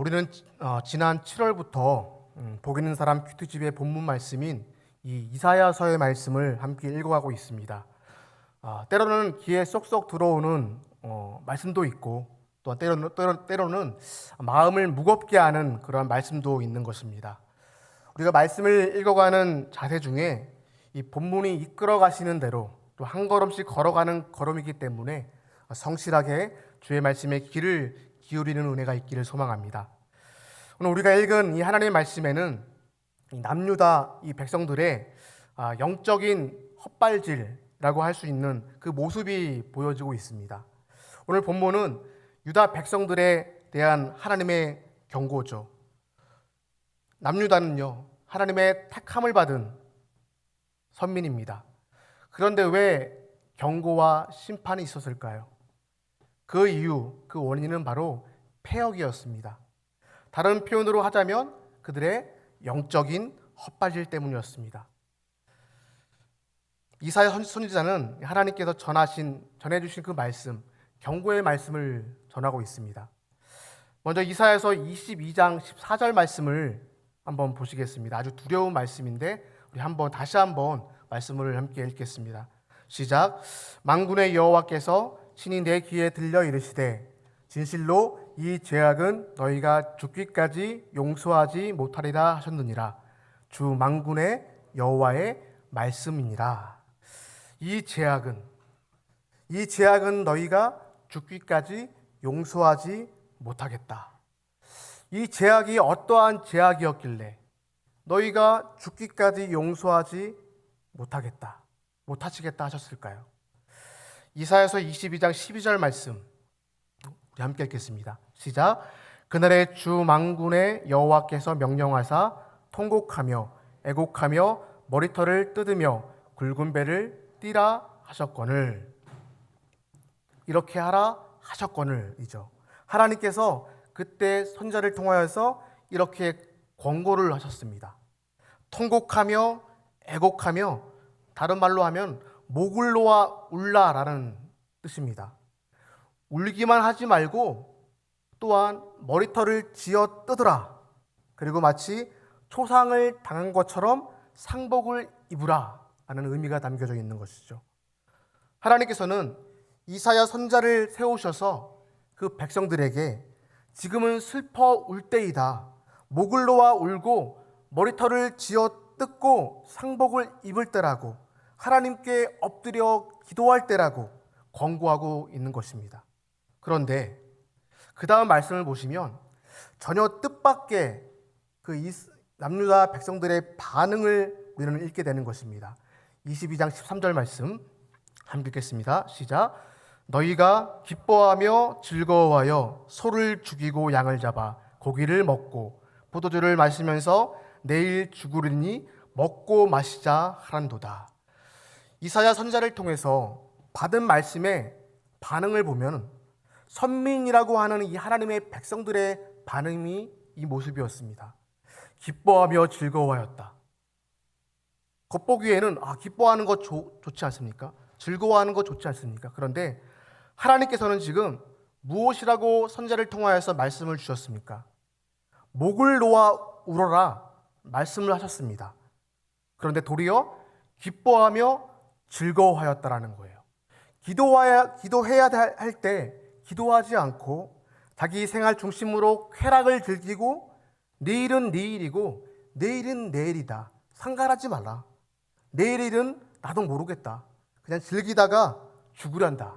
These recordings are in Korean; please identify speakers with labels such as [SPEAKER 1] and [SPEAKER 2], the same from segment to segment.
[SPEAKER 1] 우리는 지난 7월부터 복 있는 사람 큐티집의 본문 말씀인 이 이사야서의 말씀을 함께 읽어가고 있습니다. 때로는 귀에 쏙쏙 들어오는 말씀도 있고, 또 때로는 마음을 무겁게 하는 그런 말씀도 있는 것입니다. 우리가 말씀을 읽어가는 자세 중에 이 본문이 이끌어 가시는 대로 또 한 걸음씩 걸어가는 걸음이기 때문에 성실하게 주의 말씀에 귀를 기울이는 은혜가 있기를 소망합니다. 오늘 우리가 읽은 이 하나님의 말씀에는 이 남유다 이 백성들의 영적인 헛발질이라고 할 수 있는 그 모습이 보여지고 있습니다. 오늘 본문은 유다 백성들에 대한 하나님의 경고죠. 남유다는요, 하나님의 택함을 받은 선민입니다. 그런데 왜 경고와 심판이 있었을까요? 그 이유, 그 원인은 바로 패역이었습니다. 다른 표현으로 하자면 그들의 영적인 헛발질 때문이었습니다. 이사야 선지자는 하나님께서 전해주신 그 말씀, 경고의 말씀을 전하고 있습니다. 먼저 이사야서 22장 14절 말씀을 한번 보시겠습니다. 아주 두려운 말씀인데 우리 다시 한번 말씀을 함께 읽겠습니다. 시작. 만군의 여호와께서 친히 내 귀에 들려 이르시되 진실로 이 죄악은 너희가 죽기까지 용서하지 못하리라 하셨느니라. 주 만군의 여호와의 말씀이니라. 이 죄악은 너희가 죽기까지 용서하지 못하겠다. 이 죄악이 어떠한 죄악이었길래 너희가 죽기까지 용서하지 못하시겠다 하셨을까요? 이사야서 22장 12절 말씀 우리 함께 읽겠습니다. 시작. 그날에 주 만군의 여호와께서 명령하사 통곡하며 애곡하며 머리털을 뜯으며 굵은 배를 띠라 하셨거늘. 이렇게 하라 하셨거늘이죠. 하나님께서 그때 선지자를 통하여서 이렇게 권고를 하셨습니다. 통곡하며 애곡하며, 다른 말로 하면 목을 놓아 울라라는 뜻입니다. 울기만 하지 말고 또한 머리털을 쥐어 뜯으라. 그리고 마치 초상을 당한 것처럼 상복을 입으라 라는 의미가 담겨져 있는 것이죠. 하나님께서는 이사야 선지자를 세우셔서 그 백성들에게 지금은 슬퍼 울 때이다. 목을 놓아 울고 머리털을 쥐어 뜯고 상복을 입을 때라고, 하나님께 엎드려 기도할 때라고 권고하고 있는 것입니다. 그런데 그 다음 말씀을 보시면 전혀 뜻밖의 그 남유다 백성들의 반응을 우리는 읽게 되는 것입니다. 22장 13절 말씀 함께 읽겠습니다. 시작. 너희가 기뻐하며 즐거워하여 소를 죽이고 양을 잡아 고기를 먹고 포도주를 마시면서 내일 죽으리니 먹고 마시자 하란도다. 이사야 선지자를 통해서 받은 말씀의 반응을 보면 선민이라고 하는 이 하나님의 백성들의 반응이 이 모습이었습니다. 기뻐하며 즐거워하였다. 겉보기에는 기뻐하는 것 좋지 않습니까? 즐거워하는 것 좋지 않습니까? 그런데 하나님께서는 지금 무엇이라고 선지자를 통하여서 말씀을 주셨습니까? 목을 놓아 울어라 말씀을 하셨습니다. 그런데 도리어 기뻐하며 즐거워하였다라는 거예요. 기도해야 할 때 기도하지 않고 자기 생활 중심으로 쾌락을 즐기고 내일은 내일이고 내일은 내일이다. 상관하지 말라. 내일 일은 나도 모르겠다. 그냥 즐기다가 죽으란다.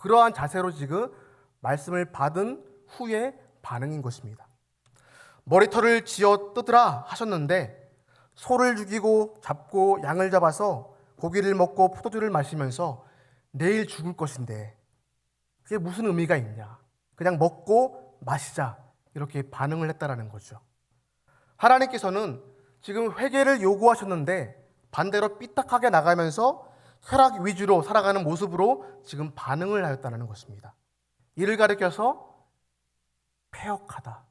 [SPEAKER 1] 그러한 자세로 지금 말씀을 받은 후에 반응인 것입니다. 머리털을 쥐어 뜯으라 하셨는데 소를 죽이고 잡고 양을 잡아서 고기를 먹고 포도주를 마시면서 내일 죽을 것인데 그게 무슨 의미가 있냐? 그냥 먹고 마시자 이렇게 반응을 했다라는 거죠. 하나님께서는 지금 회개를 요구하셨는데 반대로 삐딱하게 나가면서 쾌락 위주로 살아가는 모습으로 지금 반응을 하였다는 것입니다. 이를 가리켜서 패역하다,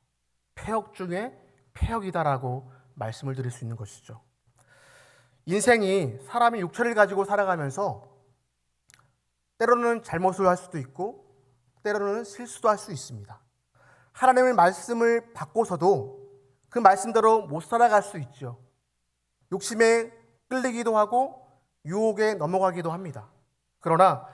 [SPEAKER 1] 패역 중에 패역이다라고 말씀을 드릴 수 있는 것이죠. 인생이 사람이 육체를 가지고 살아가면서 때로는 잘못을 할 수도 있고 때로는 실수도 할 수 있습니다. 하나님의 말씀을 받고서도 그 말씀대로 못 살아갈 수 있죠. 욕심에 끌리기도 하고 유혹에 넘어가기도 합니다. 그러나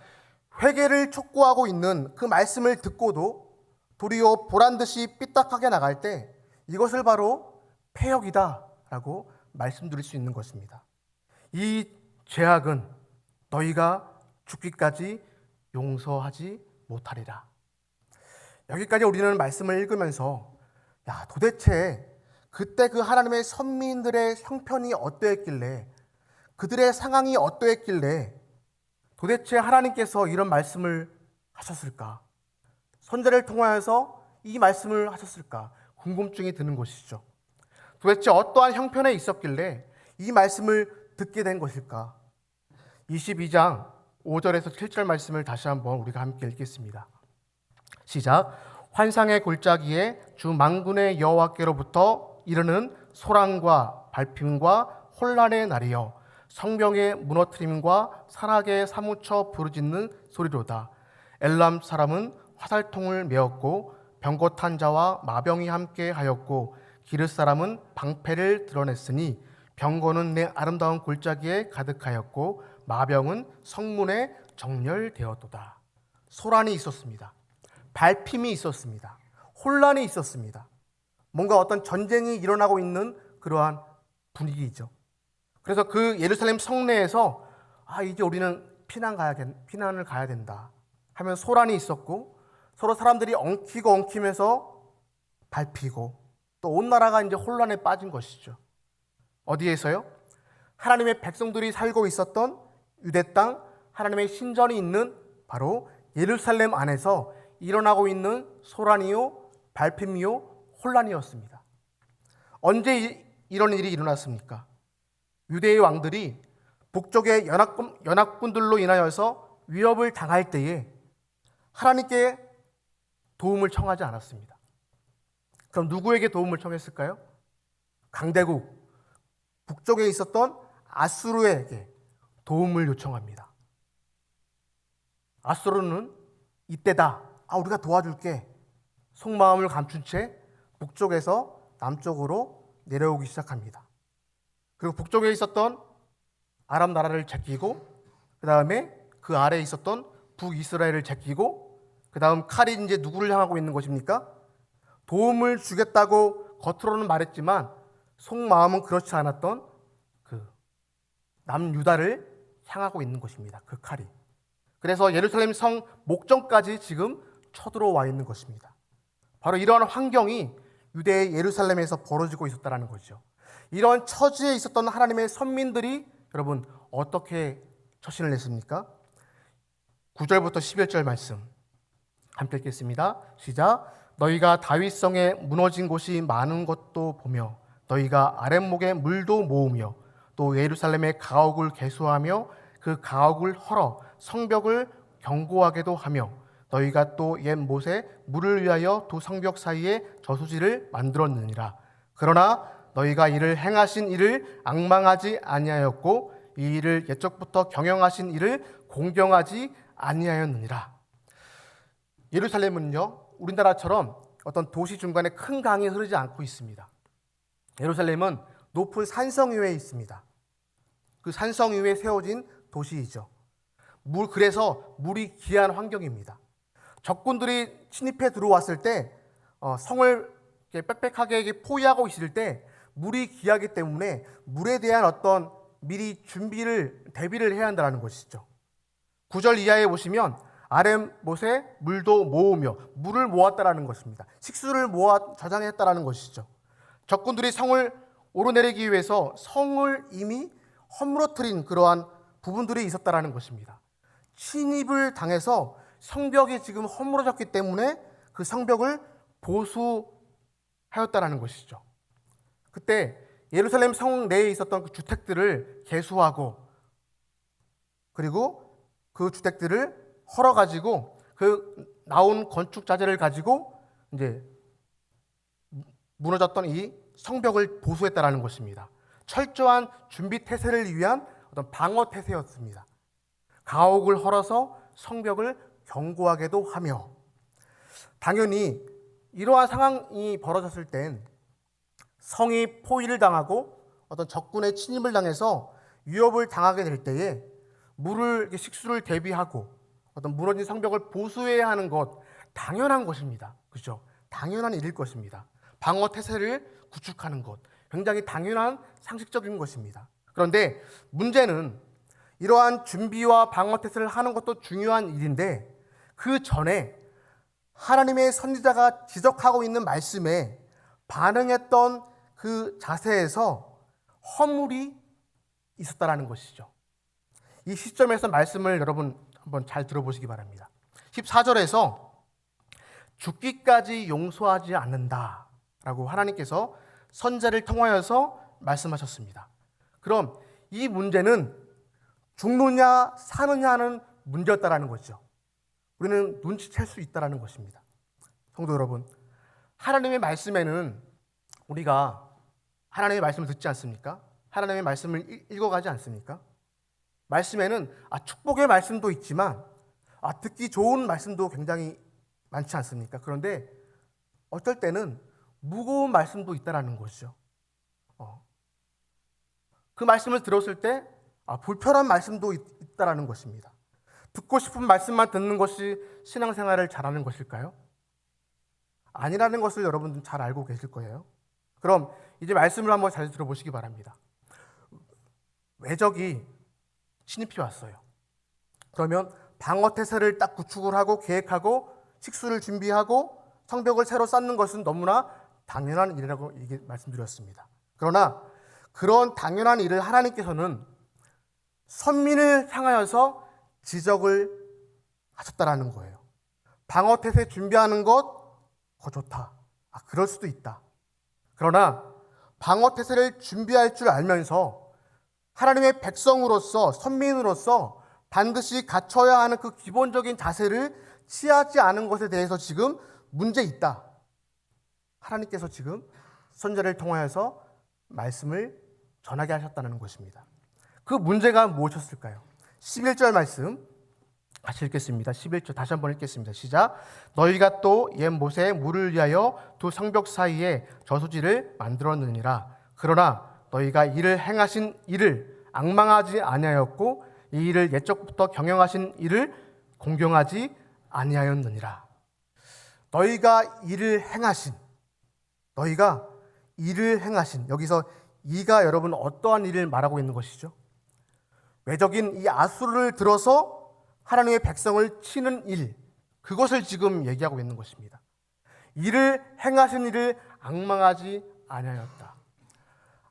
[SPEAKER 1] 회개를 촉구하고 있는 그 말씀을 듣고도 도리어 보란듯이 삐딱하게 나갈 때 이것을 바로 패역이다라고 말씀드릴 수 있는 것입니다. 이 죄악은 너희가 죽기까지 용서하지 못하리라. 여기까지 우리는 말씀을 읽으면서 도대체 그때 그 하나님의 선민들의 형편이 어떠했길래, 그들의 상황이 어떠했길래 도대체 하나님께서 이런 말씀을 하셨을까? 선지자를 통하여서 이 말씀을 하셨을까? 궁금증이 드는 것이죠. 도대체 어떠한 형편에 있었길래 이 말씀을 듣게 된 것일까? 22장 5절에서 7절 말씀을 다시 한번 우리가 함께 읽겠습니다. 시작. 환상의 골짜기에 주 만군의 여호와께로부터 이르는 소란과 발핌과 혼란의 날이여 성벽의 무너뜨림과 사락에 사무쳐 부르짖는 소리로다. 엘람 사람은 화살통을 메었고 병거탄 자와 마병이 함께 하였고 기르 사람은 방패를 드러냈으니 병거는 내 아름다운 골짜기에 가득하였고 마병은 성문에 정렬되었도다. 소란이 있었습니다. 발핌이 있었습니다. 혼란이 있었습니다. 뭔가 어떤 전쟁이 일어나고 있는 그러한 분위기이죠. 그래서 그 예루살렘 성내에서 이제 우리는 피난을 가야 된다 하면 소란이 있었고, 서로 사람들이 엉키면서 밟히고, 또 온 나라가 이제 혼란에 빠진 것이죠. 어디에서요? 하나님의 백성들이 살고 있었던 유대 땅, 하나님의 신전이 있는 바로 예루살렘 안에서 일어나고 있는 소란이요, 발핌이요, 혼란이었습니다. 언제 이런 일이 일어났습니까? 유대의 왕들이 북쪽의 연합군들로 인하여서 위협을 당할 때에 하나님께 도움을 청하지 않았습니다. 그럼 누구에게 도움을 청했을까요? 강대국, 북쪽에 있었던 아수르에게 도움을 요청합니다. 아수르는 이때다, 우리가 도와줄게, 속마음을 감춘 채 북쪽에서 남쪽으로 내려오기 시작합니다. 그리고 북쪽에 있었던 아람 나라를 제끼고, 그 다음에 그 아래에 있었던 북이스라엘을 제끼고, 그 다음 칼이 이제 누구를 향하고 있는 것입니까? 도움을 주겠다고 겉으로는 말했지만 속마음은 그렇지 않았던 그 남유다를 향하고 있는 것입니다. 그 칼이. 그래서 예루살렘 성 목전까지 지금 쳐들어와 있는 것입니다. 바로 이러한 환경이 유대의 예루살렘에서 벌어지고 있었다는 거죠. 이런 처지에 있었던 하나님의 선민들이 여러분 어떻게 처신을 했습니까? 9절부터 11절 말씀 함께 읽겠습니다. 시작. 너희가 다윗성에 무너진 곳이 많은 것도 보며 너희가 아랫목에 물도 모으며 또 예루살렘의 가옥을 개수하며 그 가옥을 헐어 성벽을 견고하게도 하며 너희가 또 옛 못에 물을 위하여 두 성벽 사이에 저수지를 만들었느니라. 그러나 너희가 이를 행하신 이를 앙망하지 아니하였고 이 일을 옛적부터 경영하신 이를 공경하지 아니하였느니라. 예루살렘은요, 우리나라처럼 어떤 도시 중간에 큰 강이 흐르지 않고 있습니다. 예루살렘은 높은 산성 위에 있습니다. 그 산성 위에 세워진 도시이죠. 그래서 물이 귀한 환경입니다. 적군들이 침입해 들어왔을 때 성을 빽빽하게 포위하고 있을 때 물이 귀하기 때문에 물에 대한 어떤 미리 대비를 해야 한다는 것이죠. 9절 이하에 보시면 아랫못에 물도 모으며 물을 모았다라는 것입니다. 식수를 모아 저장했다라는 것이죠. 적군들이 성을 오르내리기 위해서 성을 이미 허물어뜨린 그러한 부분들이 있었다라는 것입니다. 침입을 당해서 성벽이 지금 허물어졌기 때문에 그 성벽을 보수하였다라는 것이죠. 그때 예루살렘 성 내에 있었던 그 주택들을 개수하고 그리고 그 주택들을 헐어가지고 그 나온 건축 자재를 가지고 이제 무너졌던 이 성벽을 보수했다라는 것입니다. 철저한 준비 태세를 위한 어떤 방어 태세였습니다. 가옥을 헐어서 성벽을 견고하게도 하며, 당연히 이러한 상황이 벌어졌을 땐 성이 포위를 당하고 어떤 적군의 침입을 당해서 위협을 당하게 될 때에 식수를 대비하고 어떤 무너진 성벽을 보수해야 하는 것 당연한 것입니다. 그렇죠? 당연한 일일 것입니다. 방어 태세를 구축하는 것 굉장히 당연한 상식적인 것입니다. 그런데 문제는 이러한 준비와 방어 태세를 하는 것도 중요한 일인데 그 전에 하나님의 선지자가 지적하고 있는 말씀에 반응했던 그 자세에서 허물이 있었다라는 것이죠. 이 시점에서 말씀을 여러분 한번 잘 들어보시기 바랍니다. 14절에서 죽기까지 용서하지 않는다라고 하나님께서 선지자를 통하여서 말씀하셨습니다. 그럼 이 문제는 죽느냐 사느냐 하는 문제였다라는 거죠. 우리는 눈치챌 수 있다라는 것입니다. 성도 여러분, 하나님의 말씀에는 우리가 하나님의 말씀을 듣지 않습니까? 하나님의 말씀을 읽어가지 않습니까? 말씀에는 축복의 말씀도 있지만 듣기 좋은 말씀도 굉장히 많지 않습니까? 그런데 어떨 때는 무거운 말씀도 있다라는 것이죠. 그 말씀을 들었을 때 불편한 말씀도 있다라는 것입니다. 듣고 싶은 말씀만 듣는 것이 신앙생활을 잘하는 것일까요? 아니라는 것을 여러분들 잘 알고 계실 거예요. 그럼 이제 말씀을 한번 잘 들어보시기 바랍니다. 외적이 침입해 왔어요. 그러면 방어태세를 딱 구축을 하고 계획하고 식수를 준비하고 성벽을 새로 쌓는 것은 너무나 당연한 일이라고 말씀드렸습니다. 그러나 그런 당연한 일을 하나님께서는 선민을 향하여서 지적을 하셨다라는 거예요. 방어태세 준비하는 것 좋다. 그럴 수도 있다. 그러나 방어태세를 준비할 줄 알면서 하나님의 백성으로서 선민으로서 반드시 갖춰야 하는 그 기본적인 자세를 취하지 않은 것에 대해서 지금 문제 있다. 하나님께서 지금 선지자를 통하여서 말씀을 전하게 하셨다는 것입니다. 그 문제가 무엇이었을까요? 11절 말씀 같이 읽겠습니다. 11절 다시 한번 읽겠습니다. 시작. 너희가 또 옛 못에 물을 위하여 두 성벽 사이에 저수지를 만들었느니라. 그러나 너희가 이를 행하신 이를 앙망하지 아니하였고 이 일을 옛적부터 경영하신 이를 공경하지 아니하였느니라. 너희가 이를 행하신 여기서 이가 여러분 어떠한 일을 말하고 있는 것이죠? 외적인 이 아수르를 들어서 하나님의 백성을 치는 일, 그것을 지금 얘기하고 있는 것입니다. 이를 행하신 이를 앙망하지 아니하였다.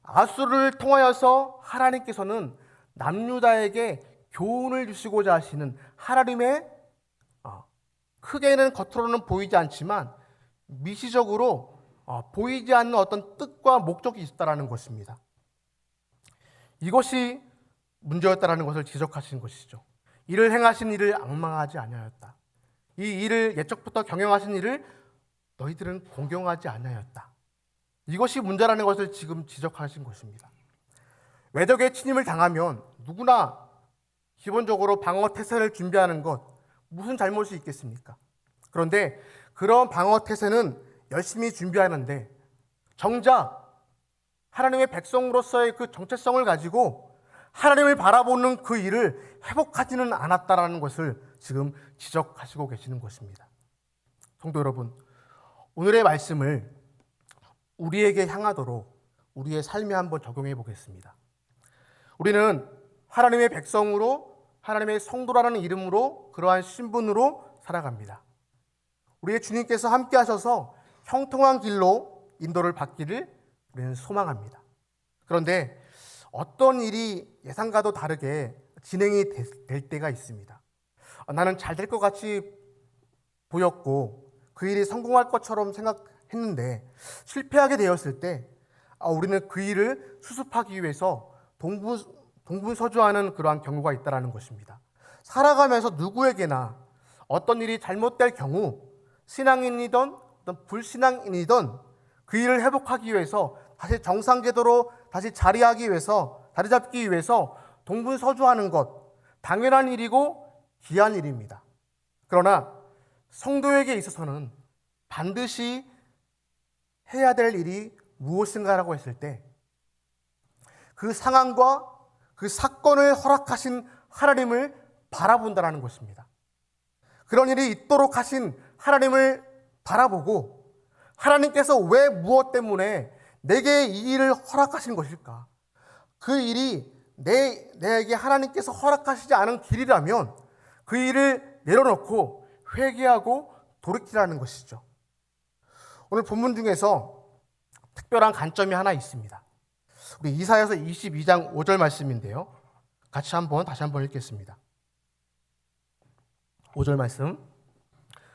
[SPEAKER 1] 아수르를 통하여서 하나님께서는 남유다에게 교훈을 주시고자 하시는 하나님의 크게는 겉으로는 보이지 않지만 미시적으로 보이지 않는 어떤 뜻과 목적이 있다라는 것입니다. 이것이 문제였다라는 것을 지적하신 것이죠. 이를 행하신 이를 앙망하지 아니하였다. 이 일을 옛적부터 경영하신 이를 너희들은 공경하지 아니하였다. 이것이 문제라는 것을 지금 지적하신 것입니다. 외적의 침입을 당하면 누구나 기본적으로 방어 태세를 준비하는 것 무슨 잘못이 있겠습니까? 그런데 그런 방어 태세는 열심히 준비하는데 정작 하나님의 백성으로서의 그 정체성을 가지고 하나님을 바라보는 그 일을 회복하지는 않았다라는 것을 지금 지적하시고 계시는 것입니다. 성도 여러분, 오늘의 말씀을 우리에게 향하도록 우리의 삶에 한번 적용해 보겠습니다. 우리는 하나님의 백성으로 하나님의 성도라는 이름으로 그러한 신분으로 살아갑니다. 우리의 주님께서 함께 하셔서 형통한 길로 인도를 받기를 우리는 소망합니다. 그런데 어떤 일이 예상과도 다르게 진행이 될 때가 있습니다. 나는 잘 될 것 같이 보였고 그 일이 성공할 것처럼 생각했는데 실패하게 되었을 때 우리는 그 일을 수습하기 위해서 동분서주하는 그러한 경우가 있다는 것입니다. 살아가면서 누구에게나 어떤 일이 잘못될 경우 신앙인이든 어떤 불신앙인이든 그 일을 회복하기 위해서 다시 정상궤도로 다시 자리 잡기 위해서 동분서주하는 것 당연한 일이고 귀한 일입니다. 그러나 성도에게 있어서는 반드시 해야 될 일이 무엇인가라고 했을 때 그 상황과 그 사건을 허락하신 하나님을 바라본다라는 것입니다. 그런 일이 있도록 하신 하나님을 바라보고 하나님께서 왜 무엇 때문에 내게 이 일을 허락하신 것일까? 그 일이 내게 하나님께서 허락하시지 않은 길이라면 그 일을 내려놓고 회개하고 돌이키라는 것이죠. 오늘 본문 중에서 특별한 관점이 하나 있습니다. 우리 이사야서 22장 5절 말씀인데요. 다시 한번 읽겠습니다. 5절 말씀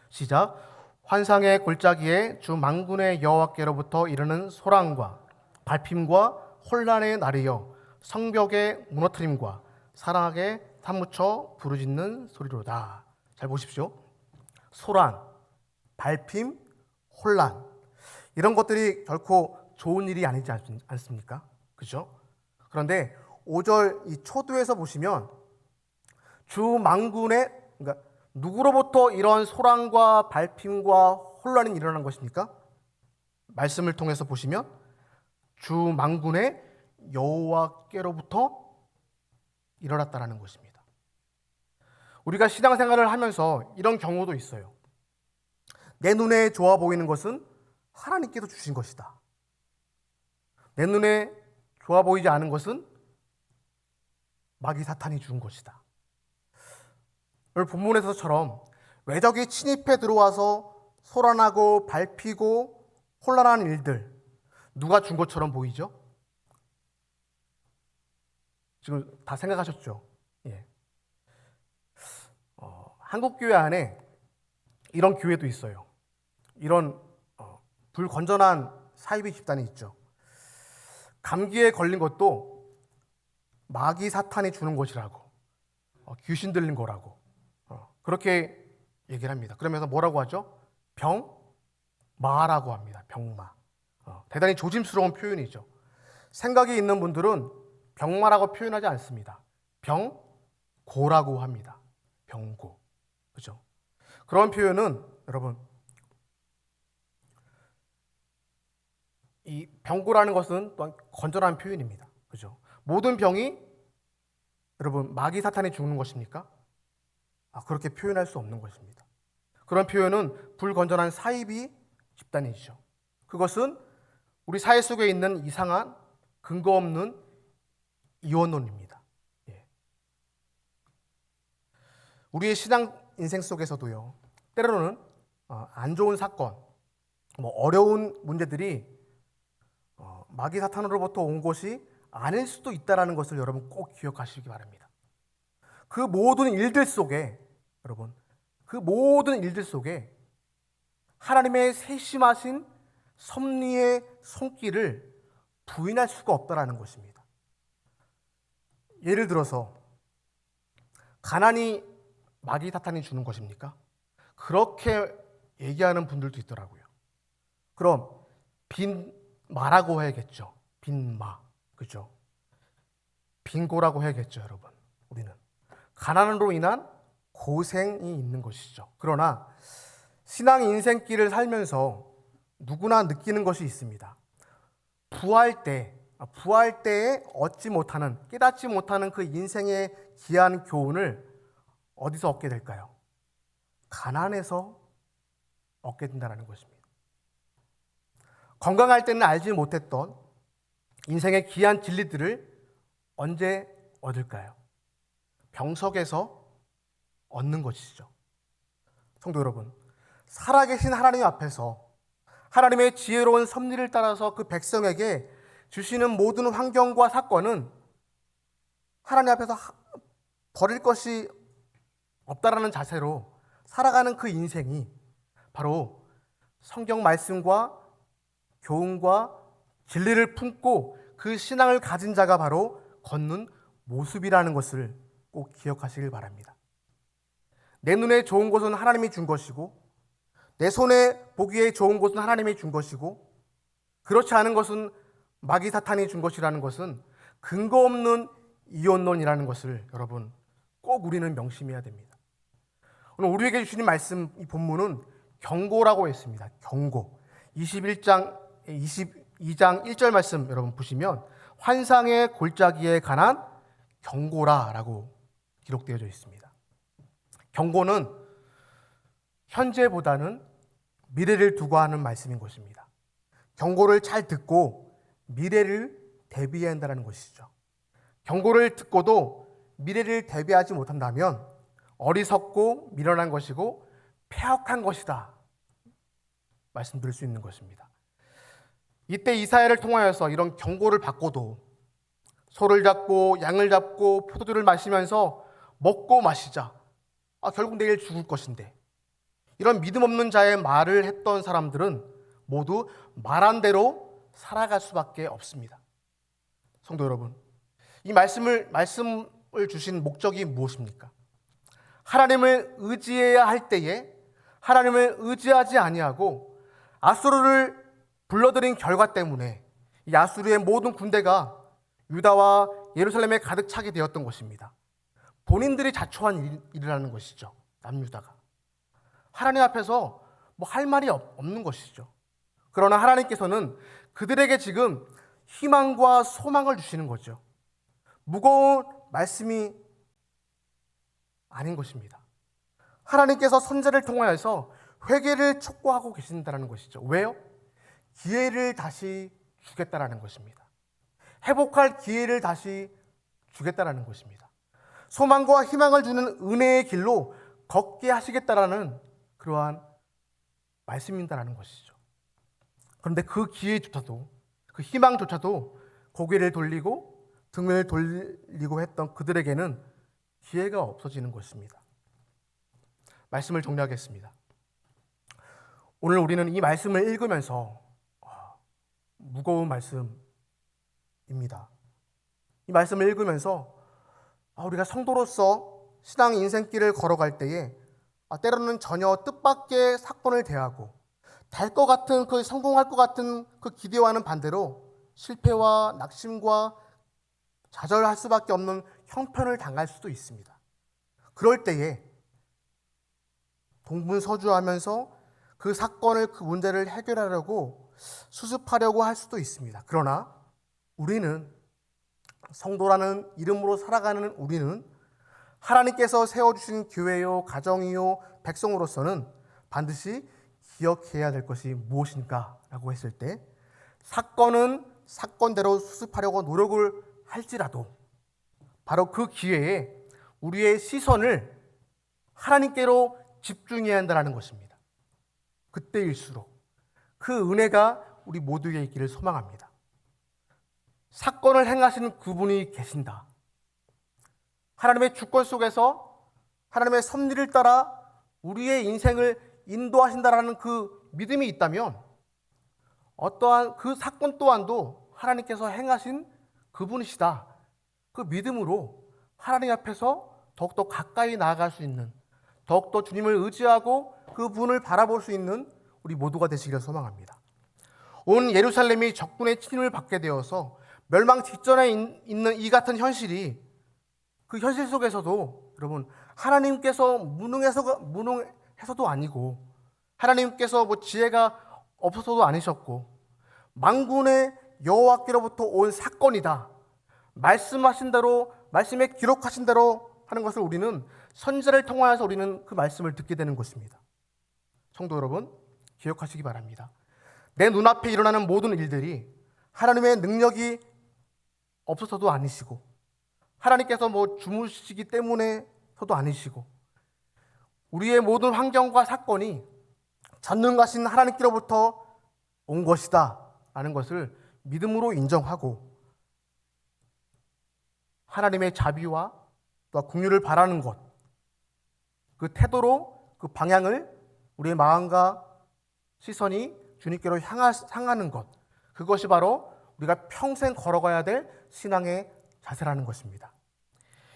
[SPEAKER 1] 시작. 환상의 골짜기에 주 만군의 여호와께로부터 이르는 소란과 발핌과 혼란의 날이여 성벽의 무너뜨림과 사랑하게 사무쳐 부르짖는 소리로다. 잘 보십시오. 소란, 발핌, 혼란 이런 것들이 결코 좋은 일이 아니지 않습니까? 그죠? 그런데 5절 이 초두에서 보시면 주 만군의 그러니까 누구로부터 이런 소란과 발핌과 혼란이 일어난 것입니까? 말씀을 통해서 보시면 주 만군의 여호와께로부터 일어났다라는 것입니다. 우리가 신앙생활을 하면서 이런 경우도 있어요. 내 눈에 좋아 보이는 것은 하나님께서 주신 것이다. 내 눈에 좋아 보이지 않은 것은 마귀 사탄이 준 것이다. 오늘 본문에서처럼 외적이 침입해 들어와서 소란하고 밟히고 혼란하는 일들 누가 준 것처럼 보이죠? 지금 다 생각하셨죠? 예. 한국교회 안에 이런 교회도 있어요. 이런 불건전한 사이비 집단이 있죠. 감기에 걸린 것도 마귀 사탄이 주는 것이라고 귀신 들린 거라고 그렇게 얘기를 합니다. 그러면서 뭐라고 하죠? 병마라고 합니다. 병마. 대단히 조심스러운 표현이죠. 생각이 있는 분들은 병마라고 표현하지 않습니다. 병고라고 합니다. 병고. 그죠? 그런 표현은 여러분 이 병고라는 것은 또한 건전한 표현입니다. 그죠? 모든 병이 여러분 마귀 사탄이 죽는 것입니까? 그렇게 표현할 수 없는 것입니다. 그런 표현은 불건전한 사이비 집단이죠. 그것은 우리 사회 속에 있는 이상한 근거 없는 이원론입니다. 예. 우리의 신앙 인생 속에서도요. 때로는 안 좋은 사건, 어려운 문제들이 마귀 사탄으로부터 온 것이 아닐 수도 있다는 것을 여러분 꼭 기억하시기 바랍니다. 그 모든 일들 속에 여러분 그 모든 일들 속에 하나님의 세심하신 섭리의 손길을 부인할 수가 없다는 것입니다. 예를 들어서 가난이 마귀 사탄이 주는 것입니까? 그렇게 얘기하는 분들도 있더라고요. 그럼 빈마라고 해야겠죠. 빈마. 그죠? 빈고라고 해야겠죠, 여러분. 우리는 가난으로 인한 고생이 있는 것이죠. 그러나 신앙 인생길을 살면서 누구나 느끼는 것이 있습니다. 부할 때에 얻지 못하는, 깨닫지 못하는 그 인생의 귀한 교훈을 어디서 얻게 될까요? 가난에서 얻게 된다는 것입니다. 건강할 때는 알지 못했던 인생의 귀한 진리들을 언제 얻을까요? 병석에서 얻는 것이죠. 성도 여러분, 살아계신 하나님 앞에서 하나님의 지혜로운 섭리를 따라서 그 백성에게 주시는 모든 환경과 사건은 하나님 앞에서 버릴 것이 없다라는 자세로 살아가는 그 인생이 바로 성경 말씀과 교훈과 진리를 품고 그 신앙을 가진 자가 바로 걷는 모습이라는 것을 꼭 기억하시길 바랍니다. 내 눈에 좋은 것은 하나님이 준 것이고 내 손에 보기에 좋은 것은 하나님이 준 것이고 그렇지 않은 것은 마귀 사탄이 준 것이라는 것은 근거 없는 이원론이라는 것을 여러분 꼭 우리는 명심해야 됩니다. 오늘 우리에게 주신 말씀 이 본문은 경고라고 했습니다. 경고. 21장에 22장 1절 말씀 여러분 보시면 환상의 골짜기에 관한 경고라라고 기록되어져 있습니다. 경고는 현재보다는 미래를 두고 하는 말씀인 것입니다. 경고를 잘 듣고 미래를 대비해야 한다는 것이죠. 경고를 듣고도 미래를 대비하지 못한다면 어리석고 미련한 것이고 패역한 것이다 말씀드릴 수 있는 것입니다. 이때 이사야를 통하여서 이런 경고를 받고도 소를 잡고 양을 잡고 포도주를 마시면서 먹고 마시자, 결국 내일 죽을 것인데, 이런 믿음 없는 자의 말을 했던 사람들은 모두 말한 대로 살아갈 수밖에 없습니다. 성도 여러분, 이 말씀을 주신 목적이 무엇입니까? 하나님을 의지해야 할 때에 하나님을 의지하지 아니하고 아수르를 불러들인 결과 때문에 이 아수르의 모든 군대가 유다와 예루살렘에 가득 차게 되었던 것입니다. 본인들이 자초한 일이라는 것이죠. 남유다가 하나님 앞에서 할 말이 없는 것이죠. 그러나 하나님께서는 그들에게 지금 희망과 소망을 주시는 거죠. 무거운 말씀이 아닌 것입니다. 하나님께서 선지자를 통하여서 회개를 촉구하고 계신다는 것이죠. 왜요? 기회를 다시 주겠다라는 것입니다. 회복할 기회를 다시 주겠다라는 것입니다. 소망과 희망을 주는 은혜의 길로 걷게 하시겠다라는 그러한 말씀인다라는 것이죠. 그런데 그 기회조차도, 그 희망조차도 고개를 돌리고 등을 돌리고 했던 그들에게는 기회가 없어지는 것입니다. 말씀을 정리하겠습니다. 오늘 우리는 이 말씀을 읽으면서 무거운 말씀입니다. 이 말씀을 읽으면서 우리가 성도로서 신앙 인생길을 걸어갈 때에 때로는 전혀 뜻밖의 사건을 대하고 될 것 같은, 그 성공할 것 같은 그 기대와는 반대로 실패와 낙심과 좌절할 수밖에 없는 형편을 당할 수도 있습니다. 그럴 때에 동분서주하면서 그 사건을, 그 문제를 해결하려고 수습하려고 할 수도 있습니다. 그러나 우리는, 성도라는 이름으로 살아가는 우리는 하나님께서 세워주신 교회요, 가정이요, 백성으로서는 반드시 기억해야 될 것이 무엇인가라고 했을 때, 사건은 사건대로 수습하려고 노력을 할지라도 바로 그 기회에 우리의 시선을 하나님께로 집중해야 한다는 것입니다. 그때일수록 그 은혜가 우리 모두에게 있기를 소망합니다. 사건을 행하시는 그분이 계신다. 하나님의 주권 속에서 하나님의 섭리를 따라 우리의 인생을 인도하신다라는 그 믿음이 있다면 어떠한 그 사건 또한도 하나님께서 행하신 그분이시다. 그 믿음으로 하나님 앞에서 더욱더 가까이 나아갈 수 있는, 더욱더 주님을 의지하고 그분을 바라볼 수 있는 우리 모두가 되시기를 소망합니다. 온 예루살렘이 적군의 침입을 받게 되어서 멸망 직전에 있는 이 같은 현실이, 그 현실 속에서도 여러분, 하나님께서 무능해서도 아니고, 하나님께서 지혜가 없어서도 아니셨고, 만군의 여호와께로부터 온 사건이다, 말씀하신 대로, 말씀에 기록하신 대로 하는 것을 우리는 선지자를 통하여서 우리는 그 말씀을 듣게 되는 것입니다. 성도 여러분, 기억하시기 바랍니다. 내 눈앞에 일어나는 모든 일들이 하나님의 능력이 없어서도 아니시고, 하나님께서 주무시기 때문에서도 아니시고, 우리의 모든 환경과 사건이 전능하신 하나님께로부터 온 것이다 라는 것을 믿음으로 인정하고, 하나님의 자비와 또 긍휼을 바라는 것, 그 태도로 그 방향을, 우리의 마음과 시선이 주님께로 향하는 것, 그것이 바로 우리가 평생 걸어가야 될 신앙의 자세라는 것입니다.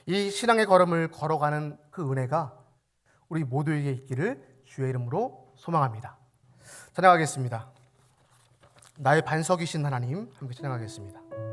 [SPEAKER 1] 이 신앙의 걸음을 걸어가는 그 은혜가 우리 모두에게 있기를 주의 이름으로 소망합니다. 찬양하겠습니다. 나의 반석이신 하나님, 함께 찬양하겠습니다.